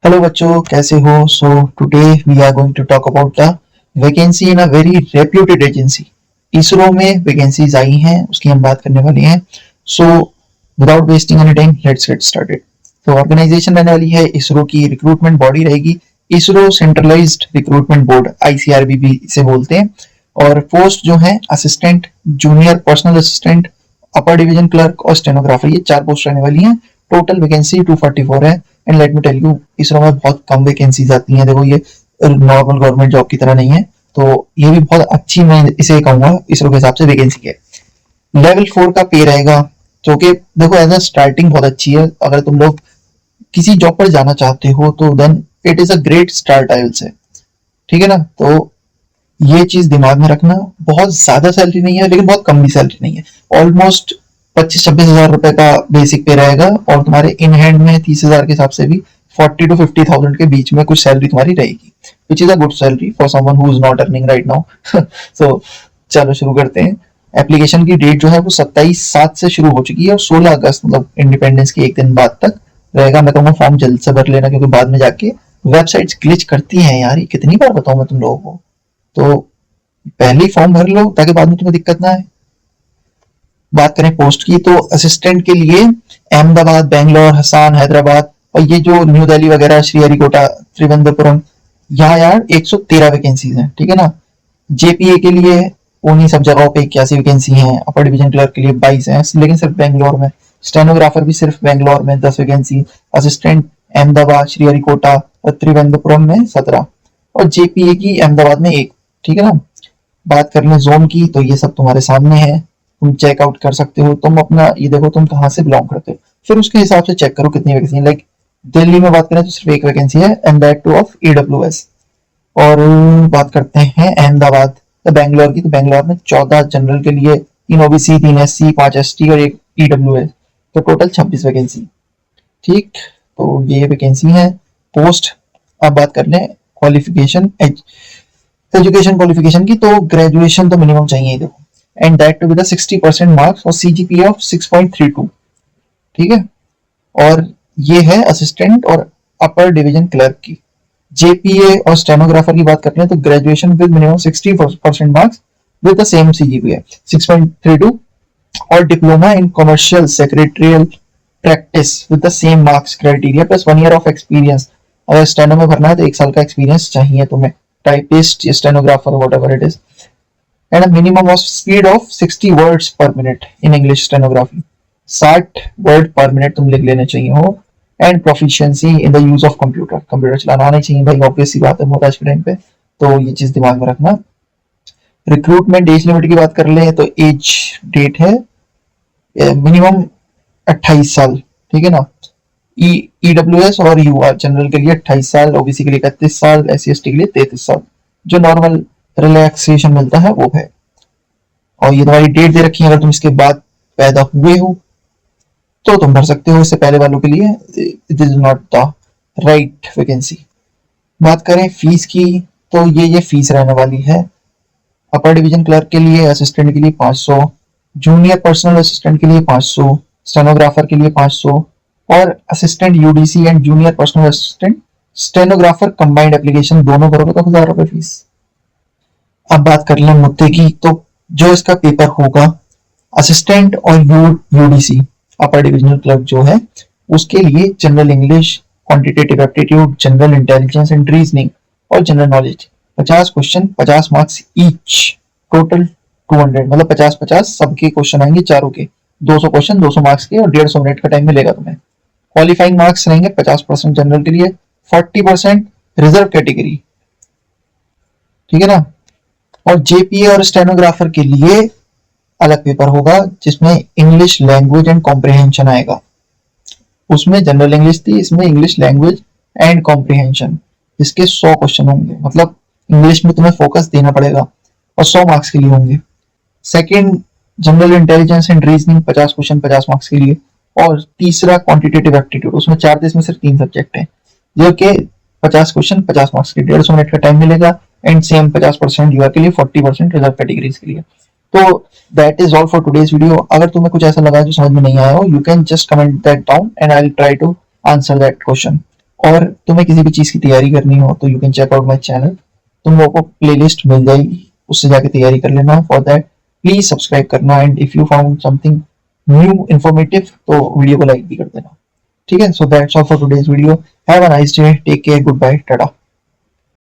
Hello बच्चों, कैसे हो? So today we are going to talk about the vacancy in a very reputed agency. ISRO में vacancies आई हैं, उसकी हम बात करने वाले हैं। So without wasting any time let's get started. तो ऑर्गेनाइजेशन रहने वाली है इसरो की, रिक्रूटमेंट बॉडी रहेगी इसरो सेंट्रलाइज्ड रिक्रूटमेंट बोर्ड, आईसीआरबी भी इसे बोलते हैं। और पोस्ट जो है असिस्टेंट, जूनियर पर्सनल असिस्टेंट, अपर डिवीजन क्लर्क और स्टेनोग्राफर, ये 4 पोस्ट रहने वाली हैं। टोटल वैकेंसी 244 है। And let me tell you, ISRO में बहुत कम वैकेंसीज आती हैं। देखो, ये नॉर्मल गवर्नमेंट जॉब की तरह नहीं है, तो ये भी बहुत अच्छी, मैं इसे कहूंगा इसरो के हिसाब से वैकेंसी है। लेवल 4 का पे रहेगा, जो कि देखो एज अ स्टार्टिंग बहुत अच्छी है। अगर तुम लोग किसी जॉब पर जाना चाहते हो तो then it is a great start, I will say. ठीक है ना? तो ये चीज दिमाग में रखना। बहुत ज्यादा सैलरी नहीं है, लेकिन बहुत कम भी सैलरी नहीं है। ऑलमोस्ट 25-26 हजार रुपए का बेसिक पे रहेगा, और तुम्हारे इन हैंड में 30 हजार के हिसाब से भी 40 to 50 थाउजेंड के बीच में कुछ सैलरी तुम्हारी रहेगी, which is a good salary for someone who is not earning right now. So चलो शुरू करते हैं। एप्लीकेशन की डेट जो है वो 27/7 से शुरू हो चुकी है, और 16 अगस्त, मतलब इंडिपेंडेंस के एक दिन बाद तक रहेगा। मैं कहूँगा फॉर्म जल्द से भर लेना, क्योंकि बाद में जाके वेबसाइट्स ग्लिच करती हैं यार। ये कितनी बार बताऊं मैं तुम लोगों को। तो पहले ही फॉर्म भर लो, ताकि बाद में तुम्हें दिक्कत ना आए। बात करें पोस्ट की, तो असिस्टेंट के लिए अहमदाबाद, बेंगलोर, हसान, हैदराबाद, और ये जो न्यू दिल्ली वगैरह, श्रीहरिकोटा, त्रिवेंद्रपुरम, यहाँ यार 113 वैकेंसीज हैं। ठीक है ना? जेपीए के लिए उन्हीं सब जगहों पे 81 वैकेंसी हैं। अपर डिवीजन क्लर्क के लिए 22 हैं, लेकिन सिर्फ बेंगलोर में। स्टेनोग्राफर भी सिर्फ बेंगलोर में 10 वैकेंसी। असिस्टेंट अहमदाबाद, श्रीहरिकोटा और त्रिवेंद्रपुरम में 17, और जेपीए की अहमदाबाद में 1। ठीक है ना? बात कर लें जोन की, तो ये सब तुम्हारे सामने है, तुम चेकआउट कर सकते हो। तुम अपना ये देखो तुम कहाँ से बिलोंग करते हो, फिर उसके हिसाब से चेक करो कितनी वैकेंसी है। लाइक दिल्ली में बात करें तो सिर्फ 1 वैकेंसी है, and that two of EWS. और बात करते हैं अहमदाबाद तो बेंगलोर की, तो बेंगलोर में 14 जनरल के लिए, 3 ओबीसी, 3 एससी, 5 एसटी और 1 ईडब्ल्यूएस, तो टोटल 26 वैकेंसी। ठीक, तो ये वैकेंसी है। पोस्ट। अब बात कर लें क्वालिफिकेशन, एजुकेशन क्वालिफिकेशन की, तो ग्रेजुएशन तो मिनिमम चाहिए। देखो, and that to be the 60% marks और सीजीपीए ऑफ 6.32। ठीक है? और ये है असिस्टेंट और अपर डिवीजन क्लर्क की। जेपीए और स्टेनोग्राफर की बात करते हैं, तो graduation with minimum 60% marks with the same CGPA 6.32, और diploma in commercial secretarial practice with the same marks criteria plus 1 year of experience. अगर स्टेनो में भरना है तो 1 साल का एक्सपीरियंस चाहिए तुम्हें, टाइपिस्ट या stenographer whatever it is. And a minimum of speed of 60 words पर minute in English stenography. 60 word पर मिनट तुम लिख लेने चाहिए हो। And proficiency in the use of computer, computer चलाना आना चाहिए भाई, ऑब्वियस सी बात है आज के टाइम पे। तो ये चीज दिमाग में रखना। रिक्रूटमेंट एज लिमिट की बात कर ले तो एज डेट है मिनिमम 28 साल। ठीक है ना? ईडब्ल्यूएस और यूआर जनरल के लिए 28 साल, ओबीसी के लिए 31 साल, एससी एसटी के लिए 33 साल। जो नॉर्मल रिलैक्सेशन मिलता है वो है। और ये तुम्हारी डेट दे रखी है, अगर तुम इसके बाद पैदा हुए हो तो तुम भर सकते हो। इससे पहले वालों के लिए it is not the right vacancy. बात करें फीस की, तो ये फीस रहने वाली है। अपर डिवीजन क्लर्क के लिए, असिस्टेंट के लिए 500, जूनियर पर्सनल असिस्टेंट के लिए 500, स्टेनोग्राफर के लिए 500, और assistant UDC and junior personal assistant stenographer combined application दोनों करोगे तो 1000 रुपए फीस। अब बात कर लें मुद्दे की, तो जो इसका पेपर होगा, असिस्टेंट और यूडीसी अपर डिविजनल क्लर्क जो है, उसके लिए general English, quantitative aptitude, general intelligence and reasoning और general knowledge. 50 question, 50 marks each, total 200, मतलब 50-50 सबके क्वेश्चन आएंगे चारों के। 200 क्वेश्चन 200 मार्क्स के, और 150 मिनट का टाइम मिलेगा तुम्हें। क्वालिफाइंग मार्क्स रहेंगे 50% जनरल के लिए, 40% रिजर्व कैटेगरी। ठीक है ना? और जेपीए और स्टेनोग्राफर के लिए अलग पेपर होगा, जिसमें इंग्लिश लैंग्वेज एंड कॉम्प्रिहेंशन आएगा। उसमें जनरल इंग्लिश थी, इसमें इंग्लिश लैंग्वेज एंड कॉम्प्रिहेंशन, इसके 100 क्वेश्चन होंगे। मतलब इंग्लिश में तुम्हें फोकस देना पड़ेगा, और 100 मार्क्स के लिए होंगे। Second, general intelligence and reasoning 50 question 50 marks के लिए। और तीसरा क्वांटिटेटिव एप्टीट्यूड, उसमें 4 थे, इसमें सिर्फ 3 सब्जेक्ट है, जो कि 50 क्वेश्चन 50 मार्क्स के, 150 मिनट का टाइम मिलेगा। एंड सेम 50% यूआर के लिए, 40% रिजर्व कैटेगरीज के लिए। तो that is all for today's video. अगर तुम्हें कुछ ऐसा लगा जो समझ में नहीं आया हो, you can just comment that down and I will try to answer that question. और तुम्हें किसी भी चीज की तैयारी करनी हो तो you can check out my channel, तुम लोगों को प्लेलिस्ट मिल जाएगी, उससे जाके तैयारी कर लेना। फॉर दैट प्लीज सब्सक्राइब करना, and if you found something new informative तो वीडियो को लाइक भी कर देना। ठीक है, so that's all for today's video. Have a nice day, take care, good bye, Tata.